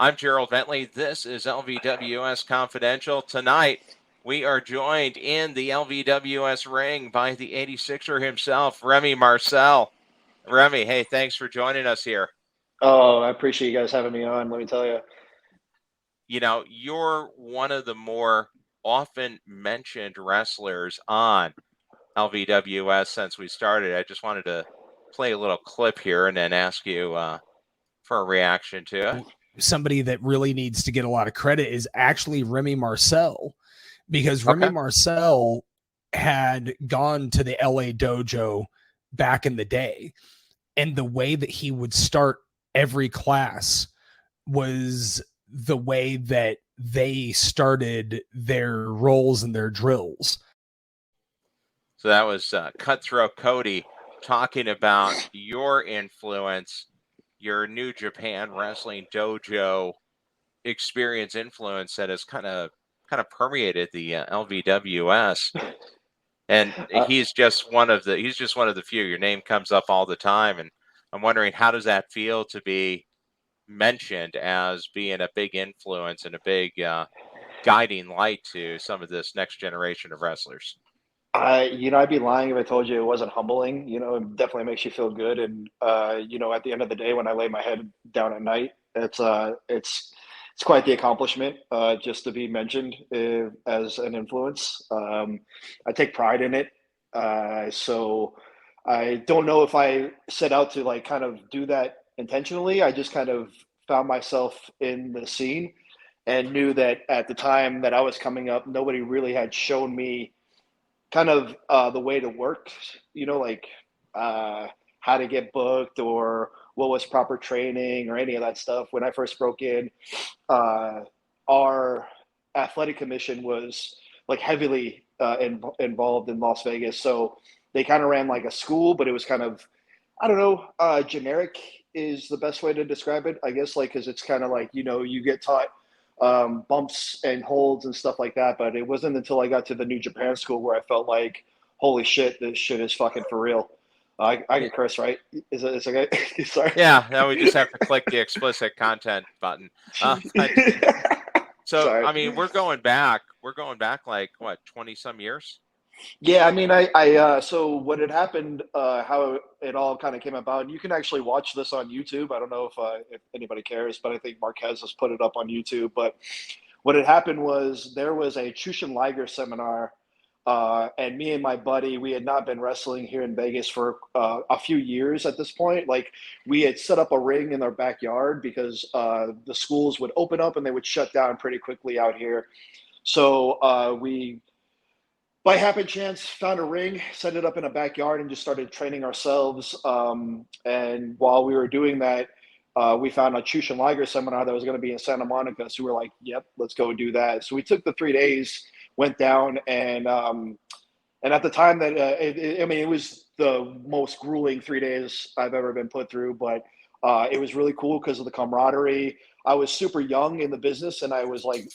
I'm Gerald Bentley. This is LVWS Confidential. Tonight, we are joined in the LVWS ring by the 86er himself, Remy Marcel. Remy, hey, thanks for joining us here. Oh, I appreciate you guys having me on. Let me tell you. You know, you're one of the more often mentioned wrestlers on LVWS since we started. I just wanted to play a little clip here and then ask you for a reaction to it. Somebody that really needs to get a lot of credit is actually Remy Marcel, because Remy Marcel had gone to the LA dojo back in the day, and the way that he would start every class was the way that they started their rolls and their drills. So that was Cutthroat Cody talking about your influence, your New Japan Wrestling Dojo experience influence that has kind of permeated the LVWS. And he's just one of the few. Your name comes up all the time, and I'm wondering, how does that feel to be mentioned as being a big influence and a big guiding light to some of this next generation of wrestlers? I'd be lying if I told you it wasn't humbling. It definitely makes you feel good. And at the end of the day, when I lay my head down at night, it's quite the accomplishment just to be mentioned as an influence. I take pride in it. So I don't know if I set out to like kind of do that intentionally. I just kind of found myself in the scene and knew that at the time that I was coming up, nobody really had shown me kind of the way to work, how to get booked or what was proper training or any of that stuff. When I first broke in, our athletic commission was like heavily involved in Las Vegas. So they kind of ran like a school, but it was kind of, I don't know, generic is the best way to describe it, I guess, like, because it's kind of like, you get taught bumps and holds and stuff like that. But it wasn't until I got to the New Japan school where I felt like, holy shit, this shit is fucking for real. I can curse, right? Is it okay? Sorry. Yeah, now we just have to click the explicit content button. So, Sorry. I mean, we're going back like what, 20 some years? Yeah, I mean, so what had happened, how it all kind of came about, and you can actually watch this on YouTube. I don't know if anybody cares, but I think Marquez has put it up on YouTube. But what had happened was there was a Jushin Liger seminar, and me and my buddy, we had not been wrestling here in Vegas for a few years at this point. Like, we had set up a ring in our backyard because the schools would open up and they would shut down pretty quickly out here. So we, by happen chance, found a ring, set it up in a backyard, and just started training ourselves. And while we were doing that, we found a Jushin Liger seminar that was going to be in Santa Monica. So we were like, yep, let's go do that. So we took the 3 days, went down, and at the time that, it was the most grueling 3 days I've ever been put through, but it was really cool because of the camaraderie. I was super young in the business and I was like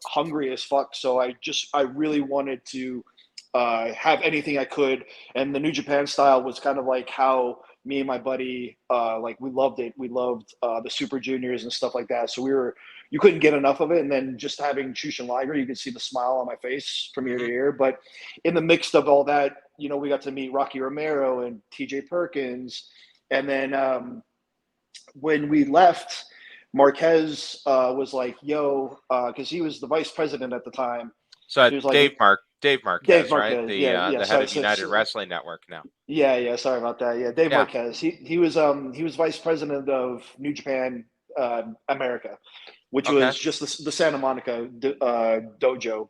hungry as fuck. So I really wanted to have anything I could. And the New Japan style was kind of like how me and my buddy, like, we loved it. We loved the Super Juniors and stuff like that. So you couldn't get enough of it. And then just having Jushin Liger, you could see the smile on my face from ear to ear. But in the mix of all that, we got to meet Rocky Romero and TJ Perkins. And then when we left, Marquez was like, yo, because he was the vice president at the time. So he was like, Dave Marquez, Dave Marquez, right? The head of United so, Wrestling Network now. Yeah, sorry about that. Yeah, Dave Marquez. He was vice president of New Japan America, which was just the Santa Monica dojo.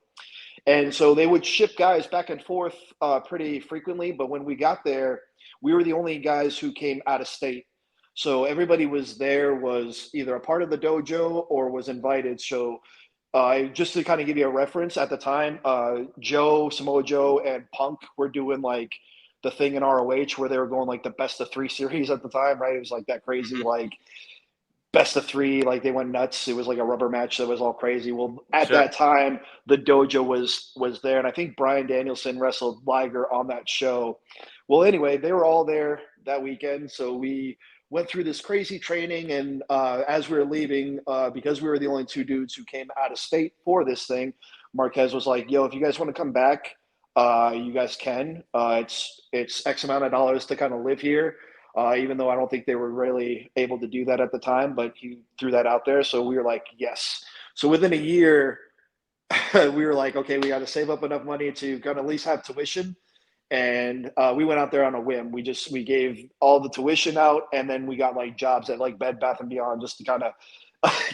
And so they would ship guys back and forth pretty frequently. But when we got there, we were the only guys who came out of state. So everybody was either a part of the dojo or was invited. So just to kind of give you a reference, at the time, Samoa Joe, and Punk were doing like the thing in ROH where they were going like the best of 3 series at the time, right? It was like that crazy, like best of 3, like they went nuts. It was like a rubber match that was all crazy. Well, at that time, the dojo was there, and I think Bryan Danielson wrestled Liger on that show. Well, anyway, they were all there that weekend, so we went through this crazy training. And as we were leaving, because we were the only two dudes who came out of state for this thing, Marquez was like, yo, if you guys want to come back, you guys can. It's X amount of dollars to kind of live here. Even though I don't think they were really able to do that at the time, but he threw that out there. So we were like, yes. So within a year, we were like, okay, we got to save up enough money to kind of at least have tuition. And we went out there on a whim. We gave all the tuition out, and then we got like jobs at like Bed Bath and Beyond just to kind of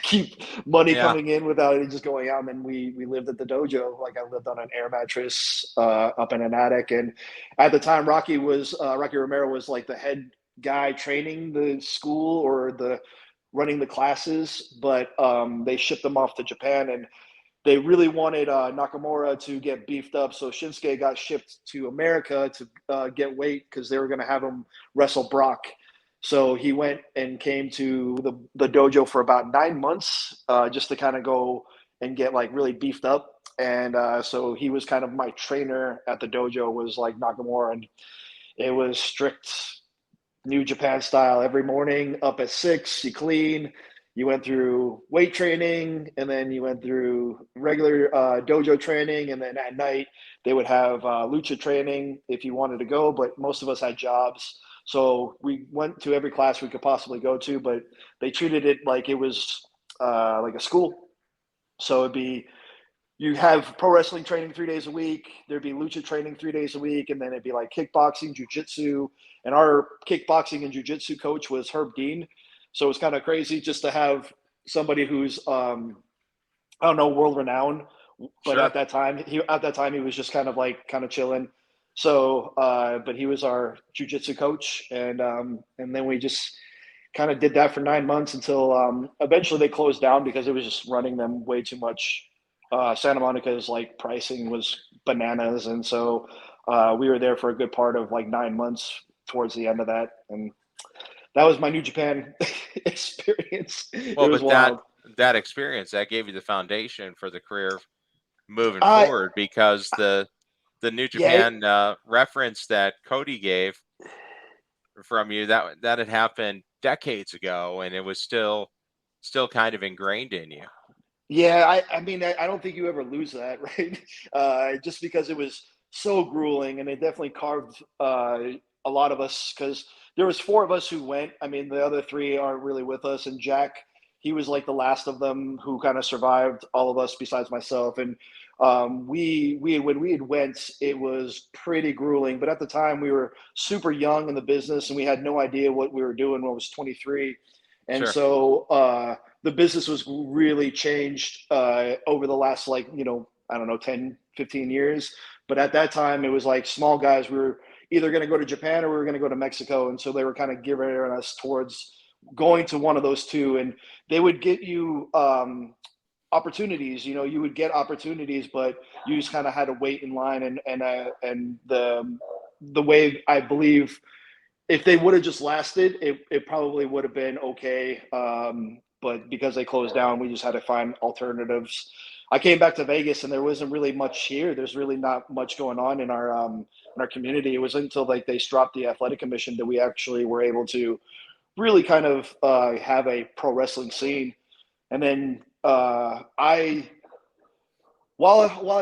keep money coming in without it just going out. And then we lived at the dojo. Like I lived on an air mattress up in an attic. And at the time, Rocky Romero was like the head guy training the school or running the classes, but they shipped them off to Japan, and they really wanted Nakamura to get beefed up. So Shinsuke got shipped to America to get weight because they were going to have him wrestle Brock. So he went and came to the dojo for about 9 months just to kind of go and get like really beefed up. And so he was kind of my trainer at the dojo, was like Nakamura. And it was strict New Japan style. Every morning up at 6, you clean. You went through weight training, and then you went through regular dojo training, and then at night they would have lucha training if you wanted to go, but most of us had jobs. So we went to every class we could possibly go to, but they treated it like it was like a school. So it'd be, you have pro wrestling training 3 days a week. There'd be lucha training 3 days a week, and then it'd be like kickboxing, jiu-jitsu. And our kickboxing and jiu-jitsu coach was Herb Dean. So it's kind of crazy just to have somebody who's, I don't know, world renowned, but Sure. at that time he was just kind of chilling. So, but he was our jiu-jitsu coach, and then we just kind of did that for 9 months until eventually they closed down because it was just running them way too much. Santa Monica's like pricing was bananas, and so we were there for a good part of like 9 months towards the end of that, and that was my New Japan experience. Well, it was but wild. that experience, that gave you the foundation for the career moving forward, because the New Japan reference that Cody gave from you, that had happened decades ago, and it was still kind of ingrained in you. Yeah, I mean, I don't think you ever lose that, right? Just because it was so grueling, and it definitely carved a lot of us, because there was 4 of us who went. I mean, the other 3 aren't really with us, and Jack, he was like the last of them who kind of survived all of us besides myself. And we when we had went, it was pretty grueling, but at the time we were super young in the business, and we had no idea what we were doing when I was 23. And Sure. so the business was really changed over the last, like, I don't know, 10, 15 years. But at that time, it was like small guys. We were either going to go to Japan or we were going to go to Mexico. And so they were kind of giving us towards going to one of those two. And they would get you opportunities. You would get opportunities, but you just kind of had to wait in line. And the way I believe, if they would have just lasted, it probably would have been okay. But because they closed down, we just had to find alternatives. I came back to Vegas, and there wasn't really much here. There's really not much going on in our community. It was until like they dropped the athletic commission that we actually were able to really kind of have a pro wrestling scene. And then while I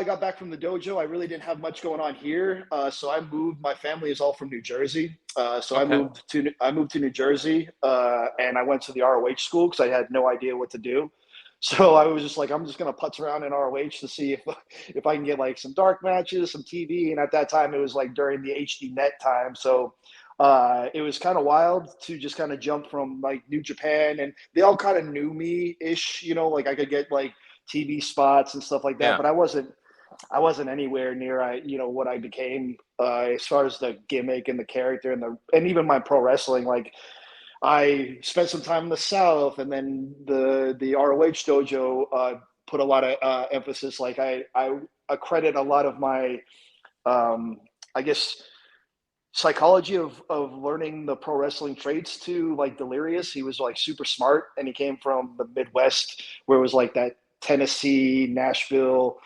got back from the dojo, I really didn't have much going on here. So I moved. My family is all from New Jersey. So Okay. I moved to New Jersey, and I went to the ROH school because I had no idea what to do. So I was just like, I'm just gonna putz around in ROH to see if I can get like some dark matches, some TV. And at that time, it was like during the HD Net time. So it was kind of wild to just kind of jump from like New Japan, and they all kind of knew me ish. Like I could get like TV spots and stuff like that, Yeah. but I wasn't anywhere near what I became as far as the gimmick and the character and even my pro wrestling. Like I spent some time in the South, and then the ROH dojo put a lot of emphasis. Like I accredit a lot of my I guess psychology of learning the pro wrestling traits to like Delirious. He was like super smart, and he came from the Midwest, where it was like that Tennessee, Nashville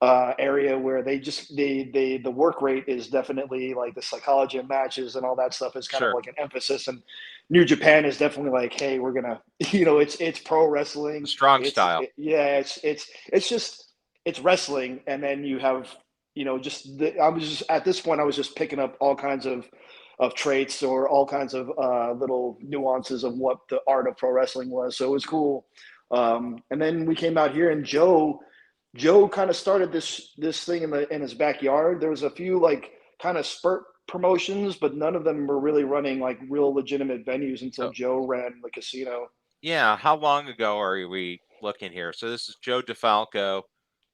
area where the work rate is definitely like the psychology of matches and all that stuff is kind Sure. of like an emphasis. And New Japan is definitely like, hey, we're gonna, it's pro wrestling, Strong style. It's just it's wrestling, and then you have, I was just at this point, I was just picking up all kinds of traits or all kinds of little nuances of what the art of pro wrestling was. So it was cool. And then we came out here, and Joe kind of started this thing in his backyard. There was a few like kind of spurt promotions, but none of them were really running like real legitimate venues until Joe ran the casino. Yeah. How long ago are we looking here? So this is Joe DeFalco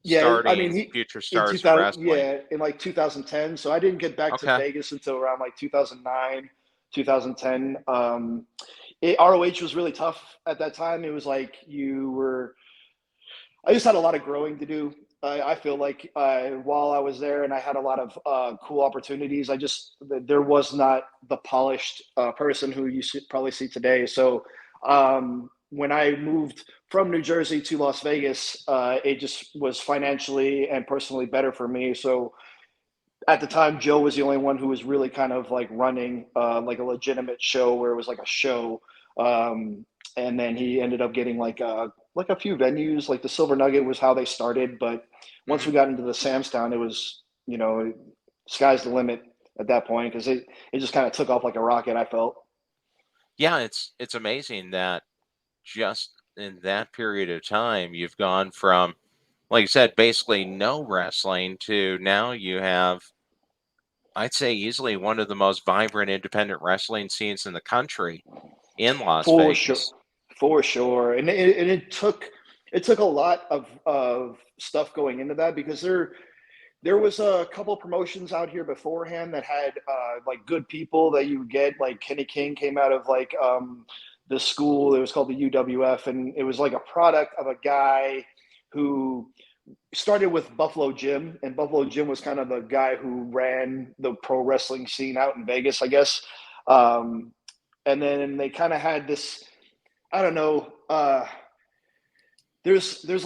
Yeah, I starting mean, Future in Stars 2000, Wrestling. in like 2010. So I didn't get back to Okay. Vegas until around like 2009, 2010. ROH was really tough at that time. It was like I just had a lot of growing to do. I feel like while I was there, and I had a lot of cool opportunities, there was not the polished person who you probably see today. So when I moved from New Jersey to Las Vegas, it just was financially and personally better for me. So at the time, Joe was the only one who was really kind of like running like a legitimate show where it was like a show. And then he ended up getting like a few venues. Like the Silver Nugget was how they started, but once we got into the Sam's Town, it was, sky's the limit at that point, because it just kind of took off like a rocket, I felt. Yeah, it's amazing that just in that period of time you've gone from, like I said, basically no wrestling to now you have, I'd say, easily one of the most vibrant independent wrestling scenes in the country in Las For sure, Vegas. for sure, and it took a lot of stuff going into that, because there was a couple promotions out here beforehand that had like good people that you would get. Like Kenny King came out of like the school. It was called the UWF, and it was like a product of a guy who started with Buffalo Jim, and Buffalo Jim was kind of the guy who ran the pro wrestling scene out in Vegas, I guess. And then they kind of had this, I don't know, there's there's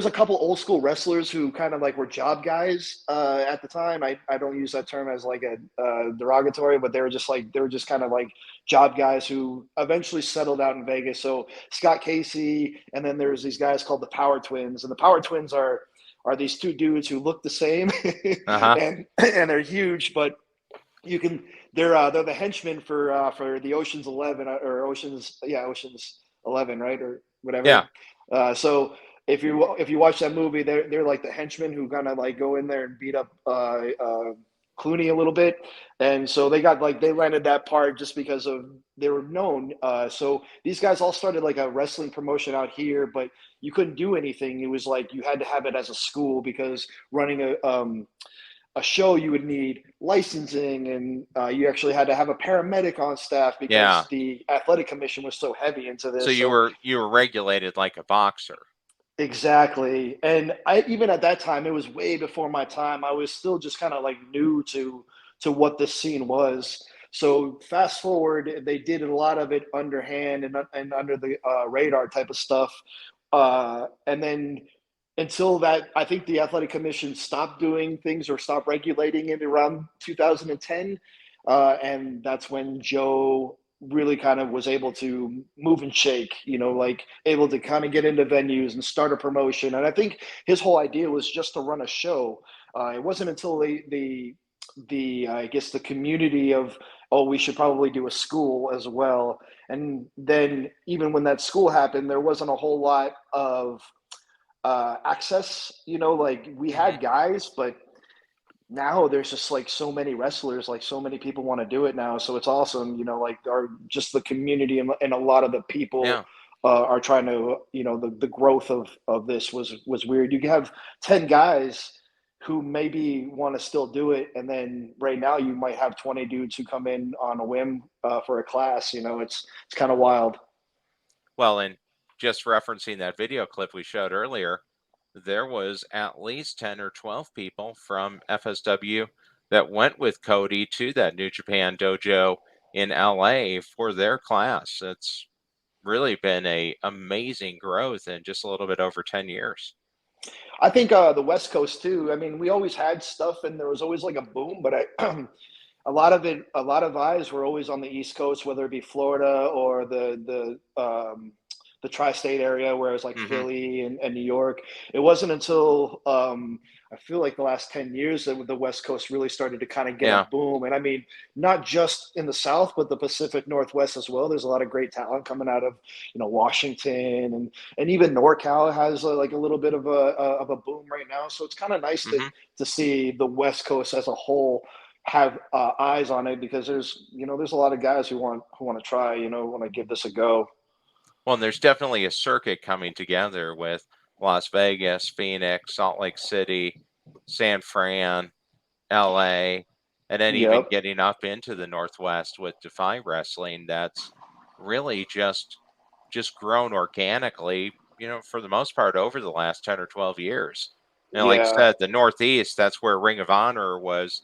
a couple old school wrestlers who kind of like were job guys at the time. I don't use that term as like a derogatory, but they were just kind of like job guys who eventually settled out in Vegas. So Scott Casey, and then there's these guys called the Power Twins, and the Power Twins are these two dudes who look the same and they're huge, but they're the henchmen for the Ocean's 11 or Ocean's 11, right, or whatever. Yeah. So if you watch that movie, they're like the henchmen who kind of like go in there and beat up Clooney a little bit, and so they landed that part just because they were known. So these guys all started like a wrestling promotion out here, but you couldn't do anything. It was like you had to have it as a school, because running a show, you would need licensing, and you actually had to have a paramedic on staff, because the athletic commission was so heavy into this. So you were regulated like a boxer. Exactly. And even at that time, it was way before my time. I was still just kind of like new to what this scene was. So fast forward, they did a lot of it underhand and under the radar type of stuff. And then until that, I think the athletic commission stopped doing things or stopped regulating it around 2010. And that's when Joe really kind of was able to move and shake, like able to kind of get into venues and start a promotion. And I think his whole idea was just to run a show. It wasn't until the I guess the community of, oh, we should probably do a school as well. And then even when that school happened, there wasn't a whole lot of access, like we had guys, but now there's just like so many wrestlers, like so many people want to do it now. So it's awesome, like just the community and a lot of the people are trying to, the growth of this was weird. You have 10 guys who maybe want to still do it, and then right now you might have 20 dudes who come in on a whim for a class. It's kind of wild. Well, and just referencing that video clip we showed earlier, there was at least 10 or 12 people from FSW that went with Cody to that New Japan dojo in LA for their class. It's really been a amazing growth in just a little bit over 10 years. I think the West Coast too. I mean, we always had stuff, and there was always like a boom, but a lot of eyes were always on the East Coast, whether it be Florida or the tri-state area, where it was like Philly and New York. It wasn't until I feel like the last 10 years that the West Coast really started to kind of get a boom. And I mean, not just in the South, but the Pacific Northwest as well. There's a lot of great talent coming out of, Washington, and even NorCal has like a little bit of a boom right now. So it's kind of nice to see the West Coast as a whole have eyes on it, because there's a lot of guys who want to try, want to give this a go. Well, and there's definitely a circuit coming together with Las Vegas, Phoenix, Salt Lake City, San Fran, LA, and then even getting up into the Northwest with Defy Wrestling. That's really just grown organically, for the most part over the last 10 or 12 years. Like I said, the Northeast, that's where Ring of Honor was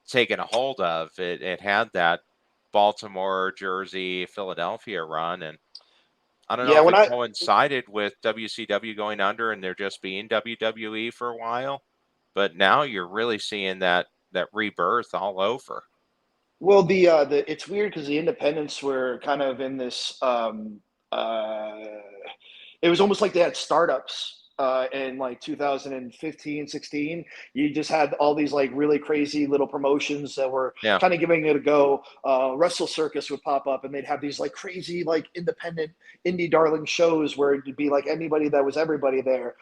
taken a hold of. It had that Baltimore, Jersey, Philadelphia run, and I don't know if it coincided with WCW going under and there just being WWE for a while, but now you're really seeing that rebirth all over. Well, it's weird because the independents were kind of in this. It was almost like they had startups in like 2015, 16. You just had all these like really crazy little promotions that were kind of giving it a go. Wrestle Circus would pop up and they'd have these like crazy, like independent indie darling shows where it'd be like anybody that was everybody there.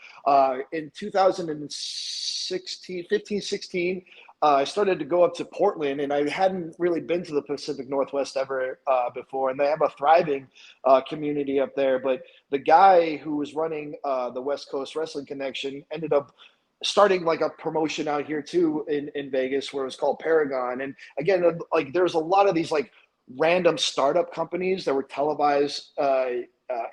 In 2016, 15, 16, I started to go up to Portland, and I hadn't really been to the Pacific Northwest ever before, and they have a thriving community up there. But the guy who was running the West Coast Wrestling Connection ended up starting like a promotion out here too in Vegas, where it was called Paragon. And again, like there's a lot of these like random startup companies that were televised,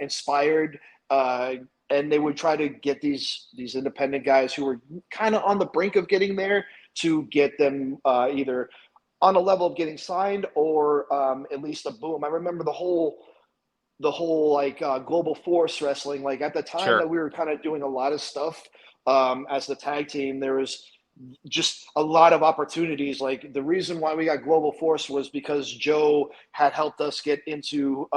inspired, and they would try to get these independent guys who were kind of on the brink of getting there to get them either on a level of getting signed or at least a boom. I remember the whole like Global Force Wrestling. Like at the time that we were kind of doing a lot of stuff as the tag team, there was just a lot of opportunities. Like the reason why we got Global Force was because Joe had helped us get into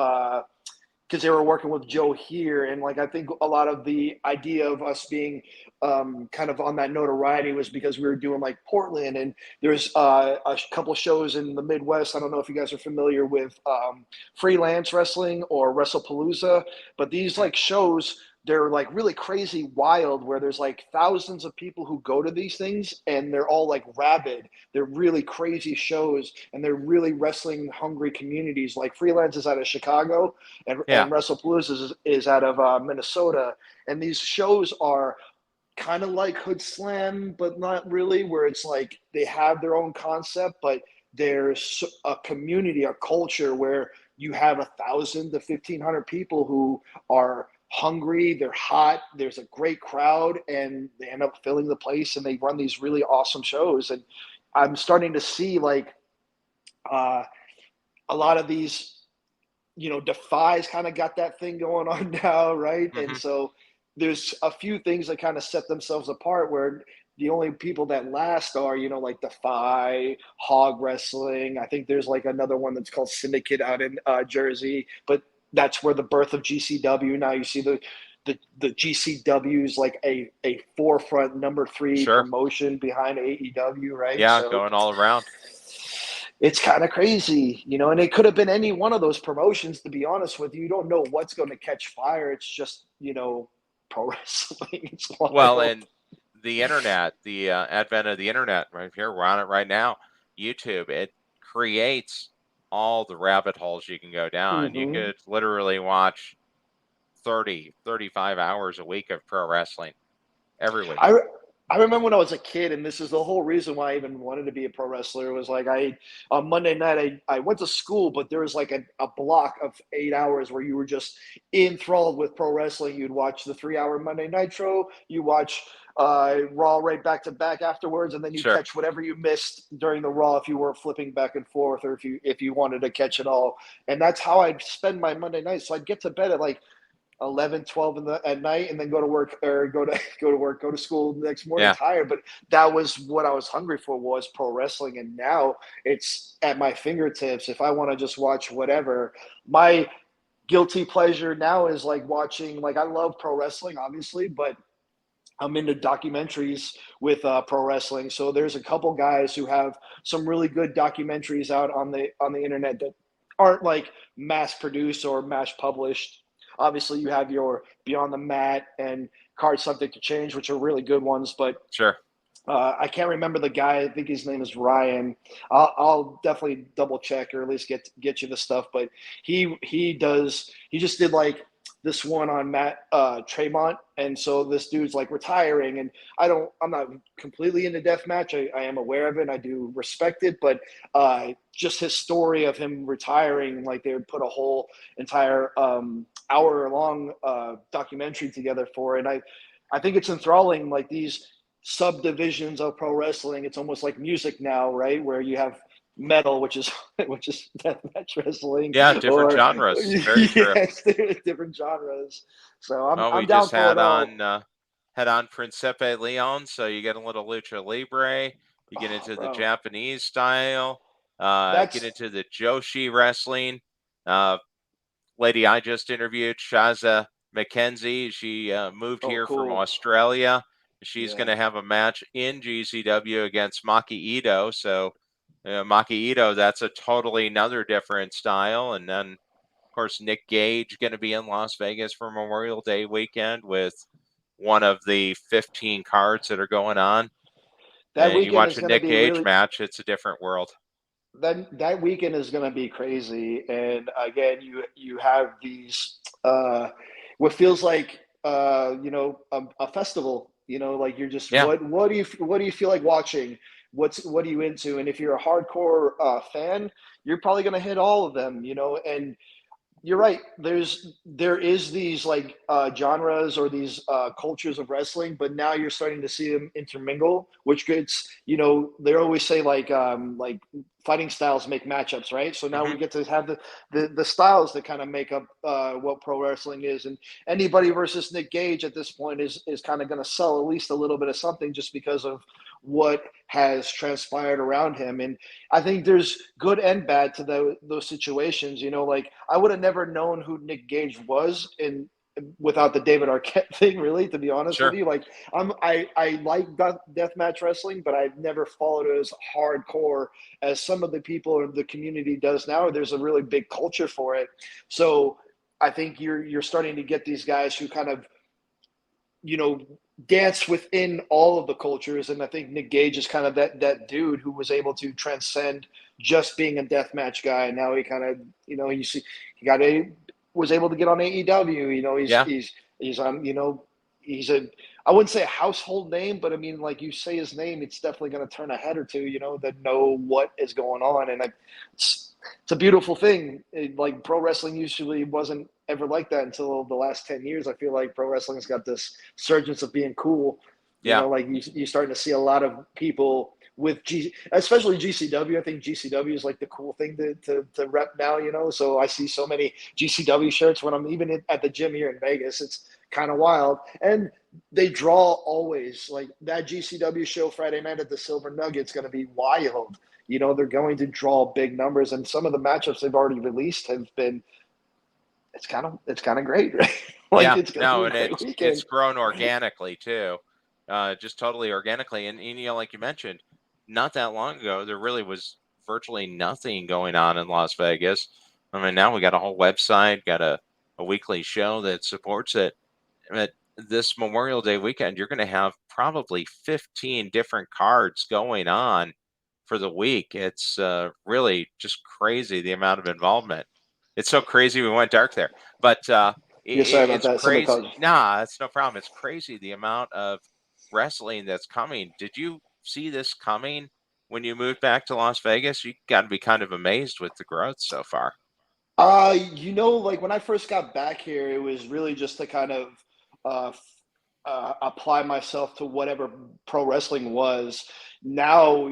because they were working with Joe here. And like, I think a lot of the idea of us being kind of on that notoriety was because we were doing like Portland, and there's a couple of shows in the Midwest. I don't know if you guys are familiar with freelance wrestling or WrestlePalooza, but these like shows, they're like really crazy wild, where there's like thousands of people who go to these things, and they're all like rabid. They're really crazy shows, and they're really wrestling hungry communities. Like freelance is out of Chicago, and WrestlePalooza is out of Minnesota. And these shows are kind of like Hood Slam, but not really, where it's like they have their own concept, but there's a community, a culture where you have 1,000 to 1,500 people who are hungry, they're hot, there's a great crowd, and they end up filling the place, and they run these really awesome shows. And I'm starting to see like a lot of these, Defy's kind of got that thing going on now, right? And so there's a few things that kind of set themselves apart, where the only people that last are, like Defy, Hog Wrestling. I think there's like another one that's called Syndicate out in Jersey, but that's where the birth of GCW. Now you see the GCW is like a forefront number 3 promotion behind AEW, right? Yeah, so going all around. It's kind of crazy, and it could have been any one of those promotions, to be honest with you. You don't know what's going to catch fire. It's just, pro wrestling. It's well, and the internet, the advent of the internet right here, we're on it right now, YouTube, it creates all the rabbit holes you can go down. You could literally watch 30, 35 hours a week of pro wrestling every week. I remember when I was a kid, and this is the whole reason why I even wanted to be a pro wrestler, was like on Monday night, I went to school, but there was like a block of 8 hours where you were just enthralled with pro wrestling. You'd watch the 3-hour Monday Nitro, you watch Raw right back to back afterwards, and then you catch whatever you missed during the Raw if you were flipping back and forth, or if you wanted to catch it all. And that's how I'd spend my Monday night. So I'd get to bed at like 11, 12 at night, and then go to work or go to school the next morning Yeah. tired. But that was what I was hungry for, was pro wrestling. And now it's at my fingertips. If I want to just watch whatever, my guilty pleasure now is like watching, like I love pro wrestling, obviously, but I'm into documentaries with pro wrestling. So there's a couple guys who have some really good documentaries out on the internet that aren't like mass produced or mass published. Obviously, you have your Beyond the Mat and Card Subject to Change, which are really good ones. But Sure. I can't remember the guy. I think his name is Ryan. I'll definitely double check, or at least get you the stuff. But he just did like this one on Matt Tremont, and so this dude's like retiring, and I'm not completely into deathmatch. I am aware of it, and I do respect it, but just his story of him retiring, like they would put a whole entire hour-long documentary together for it. And I think it's enthralling, like these subdivisions of pro wrestling. It's almost like music now, right? Where you have metal, which is deathmatch wrestling. Yeah, different genres. Very true. Yes, different genres. So We I'm down just for had it all. on Principe Leon, so you get a little lucha libre. You get into the Japanese style. Get into the Joshi wrestling. Lady I just interviewed, Shaza McKenzie. She moved here from Australia. She's going to have a match in GCW against Maki Ito. So Maki Ito, that's a totally another different style. And then, of course, Nick Gage going to be in Las Vegas for Memorial Day weekend with one of the 15 cards that are going on. That and you watch a Nick Gage really, match, it's a different world. That weekend is going to be crazy. And again, you have these what feels like a festival. Like you're just what do you feel like watching? What are you into? And if you're a hardcore fan, you're probably going to hit all of them. And you're right. There is these like genres or these cultures of wrestling, but now you're starting to see them intermingle, which gets, they always say like fighting styles make matchups, right? So now we get to have the styles that kind of make up what pro wrestling is. And anybody versus Nick Gage at this point is kind of going to sell at least a little bit of something just because of what has transpired around him. And I think there's good and bad to those situations. Like I would have never known who Nick Gage was without the David Arquette thing, really, to be honest with you. Like I like deathmatch wrestling, but I've never followed it as hardcore as some of the people in the community does now. There's a really big culture for it. So I think you're starting to get these guys who kind of, dance within all of the cultures. And I think Nick Gage is kind of that dude who was able to transcend just being a deathmatch guy. And now he kind of, you see, was able to get on AEW. He's on, he's I wouldn't say a household name, but I mean, like you say his name, it's definitely going to turn a head or two, that know what is going on. And it's a beautiful thing. Like pro wrestling usually wasn't ever like that until the last 10 years. I feel like pro wrestling's got this surgence of being cool. Like you're starting to see a lot of people with especially GCW. I think GCW is like the cool thing to rep now, so I see so many GCW shirts when I'm even at the gym here in Vegas. It's kind of wild. And they draw always. Like that GCW show Friday night at the Silver Nugget's going to be wild. They're going to draw big numbers, and some of the matchups they've already released have been, it's kind of great, right? It's grown organically too. Just totally organically. And like you mentioned, not that long ago, there really was virtually nothing going on in Las Vegas. I mean, now we got a whole website, got a weekly show that supports it. But this Memorial Day weekend, you're going to have probably 15 different cards going on for the week. It's really just crazy, the amount of involvement. It's so crazy we went dark there. But it's crazy. Nah, it's no problem. It's crazy the amount of wrestling that's coming. Did you see this coming when you moved back to Las Vegas? You got to be kind of amazed with the growth so far. Like when I first got back here, it was really just to kind of apply myself to whatever pro wrestling was. Now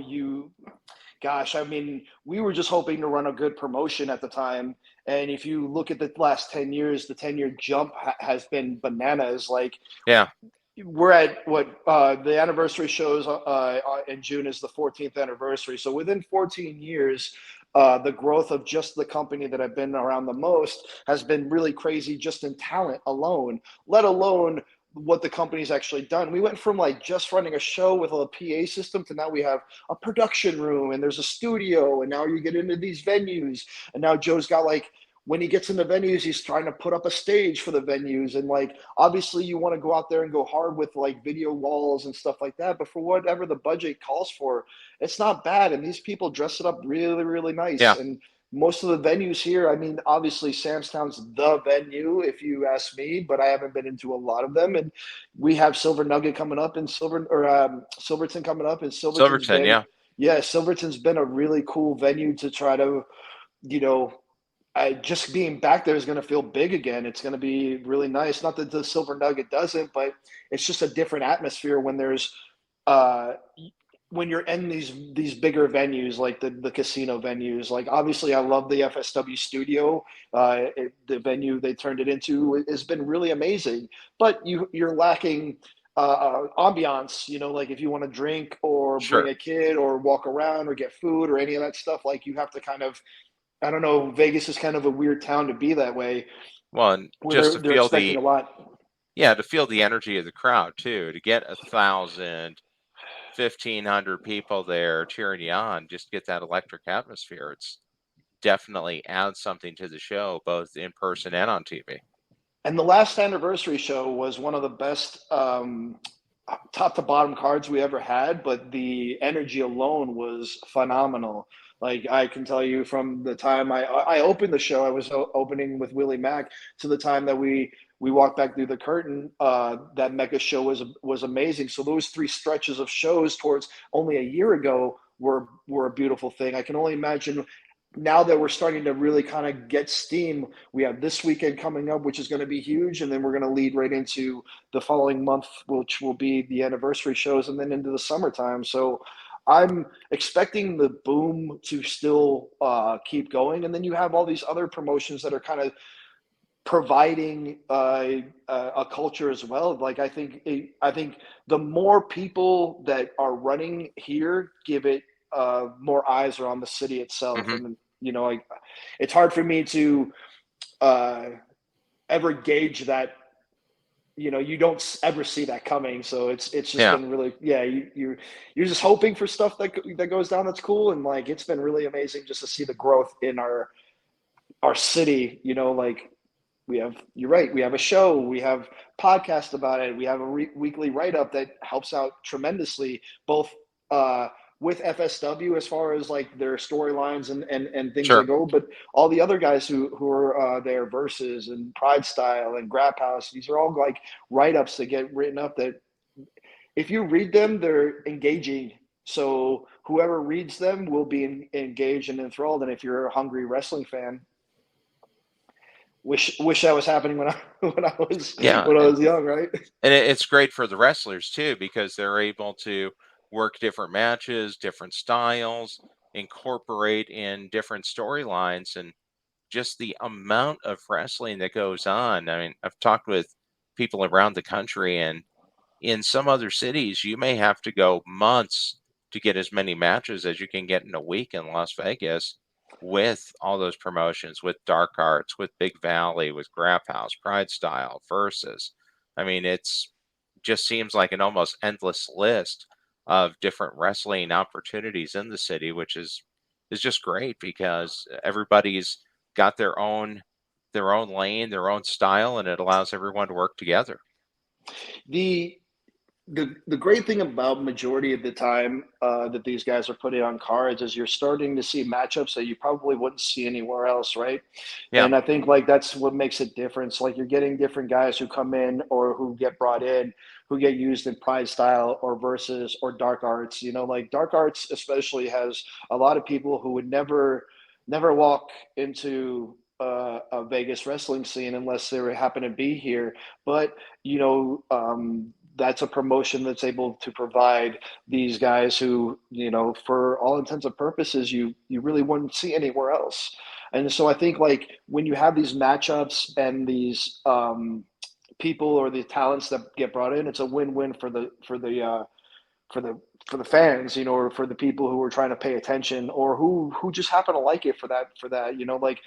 I mean, we were just hoping to run a good promotion at the time. And if you look at the last 10 years, the 10-year jump has been bananas. Like, yeah, we're at what the anniversary shows in June is the 14th anniversary. So within 14 years, the growth of just the company that I've been around the most has been really crazy, just in talent alone, let alone what the company's actually done. We went from like just running a show with a PA system to now we have a production room and there's a studio, and now you get into these venues, and now Joe's got like, when he gets into venues, he's trying to put up a stage for the venues. And like, obviously you want to go out there and go hard with like video walls and stuff like that. But for whatever the budget calls for, it's not bad. And these people dress it up really, really nice. yeah, And most of the venues here, I mean, obviously Sam's Town's the venue, if you ask me, but I haven't been into a lot of them. And we have Silver Nugget coming up and Silverton coming up, and Silverton, Silverton's been a really cool venue to try to, you know, just being back there is going to feel big again. It's going to be really nice. Not that the Silver Nugget doesn't, but it's just a different atmosphere when there's when you're in these bigger venues, like the casino venues. Like, obviously I love the FSW studio. The venue they turned it into has been really amazing, but you're lacking ambiance, you know, like if you want to drink or sure. bring a kid or walk around or get food or any of that stuff, like you have to kind of, I don't know, Vegas is kind of a weird town to be that way. Well, and Where just to they're feel expecting a lot. to feel the energy of the crowd too, to get 1,000, 1,500 people there cheering you on, just get that electric atmosphere. It's definitely adds something to the show, both in person and on TV. And the last anniversary show was one of the best top to bottom cards we ever had, but the energy alone was phenomenal. Like, I can tell you, from the time I opened the show, I was opening with Willie Mack, to the time that we walked back through the curtain, that mega show was amazing. So those 3 stretches of shows towards only a year ago were a beautiful thing. I can only imagine now that we're starting to really kind of get steam. We have this weekend coming up, which is going to be huge, and then we're going to lead right into the following month, which will be the anniversary shows, and then into the summertime. So I'm expecting the boom to still keep going. And then you have all these other promotions that are kind of providing a culture as well. Like, I think the more people that are running here give it more eyes around the city itself. Mm-hmm. And, you know, it's hard for me to ever gauge that. You know, you don't ever see that coming, so it's just been really, you're just hoping for stuff that goes down that's cool. And like, it's been really amazing just to see the growth in our city. You know, like, you're right, we have a show, we have podcast about it, we have a weekly write-up that helps out tremendously, both with FSW as far as like their storylines and things Sure. that go, but all the other guys who are there, Versus and Pride Style and Grap House, these are all like write-ups that get written up that if you read them, they're engaging. So whoever reads them will be engaged and enthralled. And if you're a hungry wrestling fan, wish that was happening when I was young, right? And it's great for the wrestlers too, because they're able to work different matches, different styles, incorporate in different storylines, and just the amount of wrestling that goes on. I mean, I've talked with people around the country, and in some other cities, you may have to go months to get as many matches as you can get in a week in Las Vegas, with all those promotions, with Dark Arts, with Big Valley, with Grap House, Pride Style, Versus. I mean, it's just seems like an almost endless list of different wrestling opportunities in the city, which is just great, because everybody's got their own lane, their own style, and it allows everyone to work together. The great thing about majority of the time that these guys are putting on cards is you're starting to see matchups that you probably wouldn't see anywhere else, right? Yeah. And I think like that's what makes a difference. Like, you're getting different guys who come in or who get brought in, who get used in Pride Style or Versus or Dark Arts. You know, like Dark Arts especially has a lot of people who would never walk into a Vegas wrestling scene unless they happen to be here. But, you know, that's a promotion that's able to provide these guys who, you know, for all intents and purposes, you really wouldn't see anywhere else. And so I think like when you have these matchups and these people or the talents that get brought in, it's a win-win for the fans, or for the people who are trying to pay attention or who just happen to like it for that, like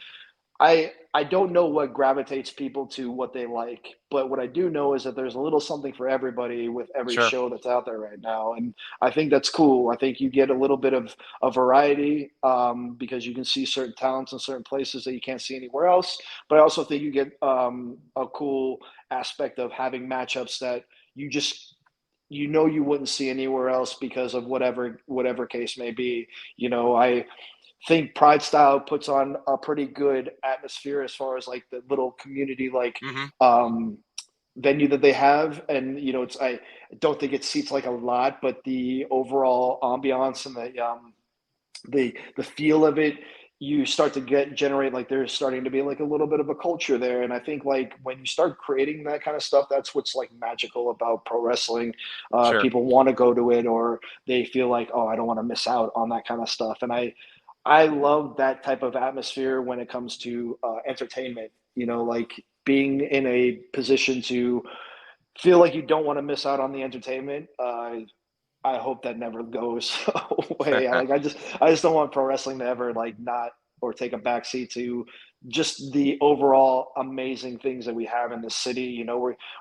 I don't know what gravitates people to what they like, but what I do know is that there's a little something for everybody with every Sure. show that's out there right now. And I think that's cool. I think you get a little bit of a variety because you can see certain talents in certain places that you can't see anywhere else. But I also think you get a cool aspect of having matchups that you just you wouldn't see anywhere else because of whatever case may be. I think Pride Style puts on a pretty good atmosphere as far as like the little community venue that they have, and I don't think it seats like a lot, but the overall ambiance and the feel of it, you start to generate like there's starting to be like a little bit of a culture there. And I think like when you start creating that kind of stuff, that's what's like magical about pro wrestling. Sure. People want to go to it, or they feel like, oh, I don't want to miss out on that kind of stuff. And I love that type of atmosphere when it comes to entertainment, like being in a position to feel like you don't want to miss out on the entertainment. I hope that never goes away. I just don't want pro wrestling to ever like not or take a backseat to just the overall amazing things that we have in the city.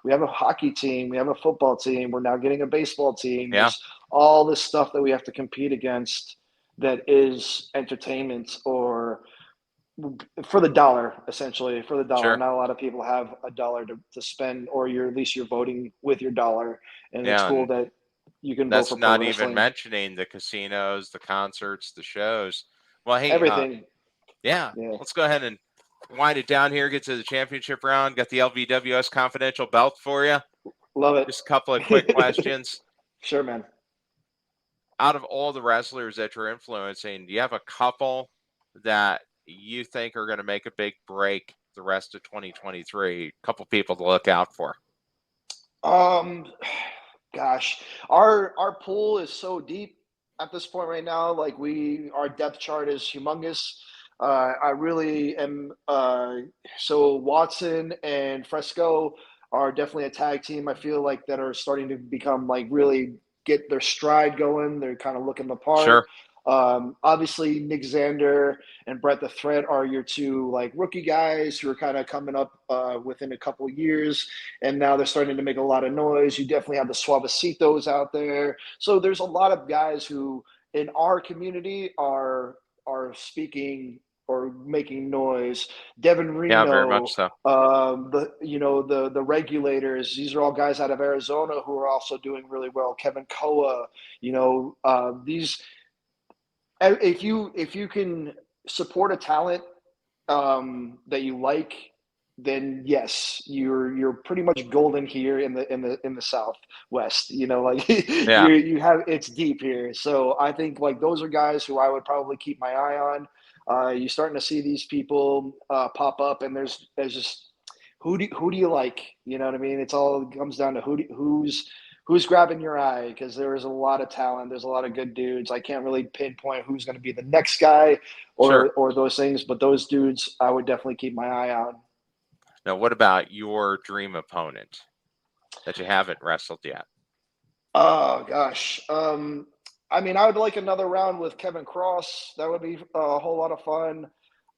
We have a hockey team, we have a football team, we're now getting a baseball team. Yeah. There's all this stuff that we have to compete against that is entertainment or for the dollar, essentially for the dollar. Sure. Not a lot of people have a dollar to spend, or at least you're voting with your dollar. And Yeah, it's cool that you can vote that's for pro not wrestling. even mentioning the casinos, the concerts, the shows. Well, hey, Everything. Yeah, let's go ahead and wind it down here. Get to the championship round. Got the LVWS confidential belt for you. Love it. Just a couple of quick questions. Sure, man. Out of all the wrestlers that you're influencing, do you have a couple that you think are going to make a big break the rest of 2023? A couple people to look out for. Gosh, our pool is so deep at this point right now. Like our depth chart is humongous. I really am. So Watson and Fresco are definitely a tag team. I feel like that are starting to become like really get their stride going. They're kind of looking the part. Sure. Obviously, Nick Xander and Brett the Threat are your two like rookie guys who are kind of coming up within a couple years, and now they're starting to make a lot of noise. You definitely have the Suavecitos out there, so there's a lot of guys who in our community are speaking or making noise. Devin Reno, Yeah, very much so. The Regulators. These are all guys out of Arizona who are also doing really well. Kevin Koa, these. If you can support a talent that you like, then yes, you're pretty much golden here in the Southwest. You have it's deep here. So I think like those are guys who I would probably keep my eye on. You're starting to see these people pop up, and there's just who do you like? You know what I mean? It comes down to who's grabbing your eye, because there is a lot of talent. There's a lot of good dudes. I can't really pinpoint who's going to be the next guy or those things, but those dudes I would definitely keep my eye on. Now, what about your dream opponent that you haven't wrestled yet? Oh, gosh. I mean, I would like another round with Kevin Cross. That would be a whole lot of fun.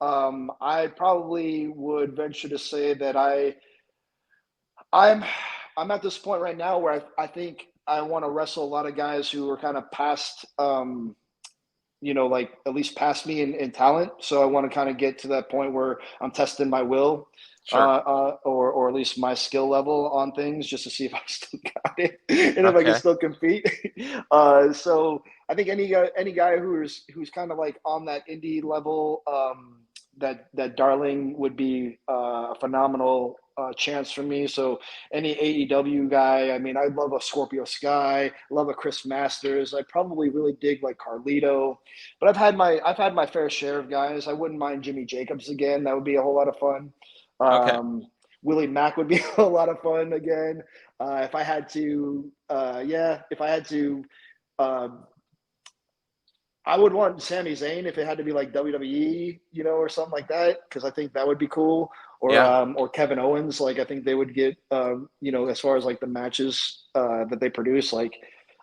I probably would venture to say that I'm at this point right now where I think I want to wrestle a lot of guys who are kind of past, like at least past me in talent. So I want to kind of get to that point where I'm testing my will, or at least my skill level on things, just to see if I still got it and if I can still compete. So I think any guy who's kind of like on that indie level, that Darling would be a phenomenal chance for me. So any AEW guy, I mean, I love a Scorpio Sky, love a Chris Masters. I probably really dig like Carlito, but I've had my fair share of guys. I wouldn't mind Jimmy Jacobs again. That would be a whole lot of fun. Willie Mack would be a lot of fun again. If I had to I would want Sami Zayn if it had to be like WWE, or something like that, because I think that would be cool. Yeah. Or Kevin Owens, like I think they would get, as far as like the matches that they produce, like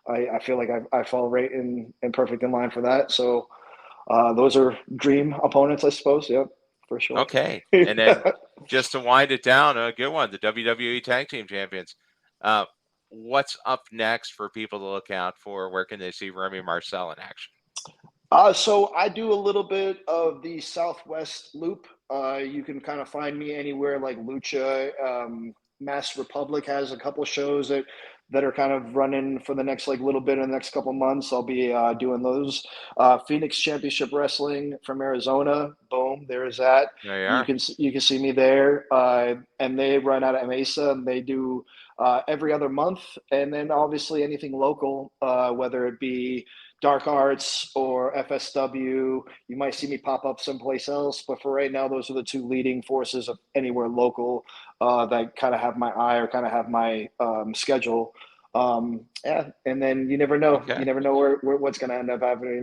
I feel like I fall right in perfect in line for that. So those are dream opponents, I suppose. Yep, for sure. Okay. And then just to wind it down, a good one, the WWE Tag Team Champions. What's up next for people to look out for? Where can they see Remy Marcel in action? So I do a little bit of the Southwest loop. You can kind of find me anywhere like Lucha. Mass Republic has a couple shows that are kind of running for the next like little bit in the next couple months. I'll be doing those. Phoenix Championship Wrestling from Arizona. Boom, there's that. There you You are. can see me there. And they run out of Mesa, and they do every other month. And then obviously anything local, whether it be Dark Arts or FSW. You might see me pop up someplace else, but for right now, those are the two leading forces of anywhere local that kind of have my eye or kind of have my schedule. Yeah, and then you never know. Okay. You never know where what's going to end up happening.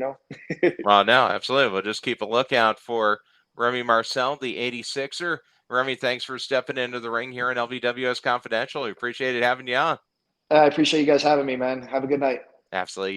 Well, no, absolutely. We'll just keep a lookout for Remy Marcel, the 86er. Remy, thanks for stepping into the ring here in LVWS Confidential. We appreciate it having you on. I appreciate you guys having me, man. Have a good night. Absolutely.